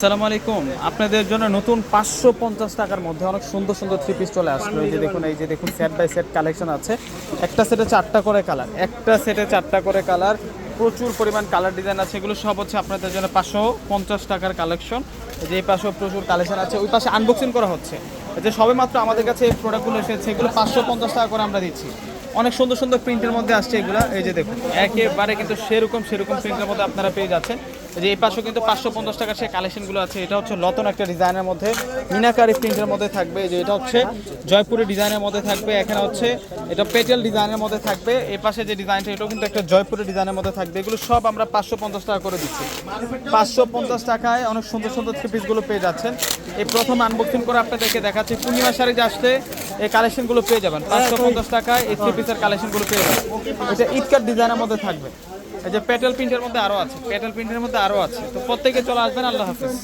আসসালামু আলাইকুম। আপনাদের জন্য নতুন 550 টাকার মধ্যে অনেক সুন্দর সুন্দর থ্রি পিস চলে আসলো। এই যে দেখুন সেট বাই সেট কালেকশন আছে। একটা সেটে 4টা করে কালার, প্রচুর পরিমাণ কালার ডিজাইন আছে। এগুলো সব হচ্ছে আপনাদের জন্য 550 টাকার কালেকশন। যে এই পাশেও প্রচুর কালেকশন আছে, ওই পাশে আনবক্সিং করা হচ্ছে। যে সবেমাত্র আমাদের কাছে এই প্রোডাক্টগুলো এসেছে, এগুলো 550 টাকা করে আমরা দিচ্ছি। অনেক সুন্দর সুন্দর প্রিন্টের মধ্যে আসছে এগুলা। এই যে দেখুন একেবারে কিন্তু সেরকম প্রিন্টের মধ্যে আপনারা পেয়ে যাচ্ছেন। যে এই পাশেও কিন্তু 550 টাকার সেই কালেকশনগুলো আছে। এটা হচ্ছে নতুন একটা ডিজাইনের মধ্যে মিনাকারি প্রিন্টের মধ্যে থাকবে। যে এটা হচ্ছে জয়পুরি ডিজাইনের মধ্যে থাকবে। এখানে হচ্ছে এটা পেটেল ডিজাইনের মধ্যে থাকবে। এই পাশে যে ডিজাইনটা এটাও কিন্তু একটা জয়পুরি ডিজাইনের মধ্যে থাকবে। এগুলো সব আমরা 550 টাকা করে দিচ্ছি। 550 টাকায় অনেক সুন্দর সুন্দর থ্রি পিসগুলো পেয়ে যাচ্ছেন। এই প্রথম আনবক্সিং করে আপনাদেরকে দেখাচ্ছি। পূর্ণিমা শাড়িতে আসলে এই কালেকশনগুলো পেয়ে যাবেন 550 টাকায়। এই থ্রি পিসের কালেকশনগুলো পেয়ে যাবেন। এটা ইটকাট ডিজাইনের মধ্যে থাকবে। এই যে পেটেল প্রিন্টের মধ্যে আরও আছে, তো প্রত্যেকে চলে আসবেন। আল্লাহ হাফেজ।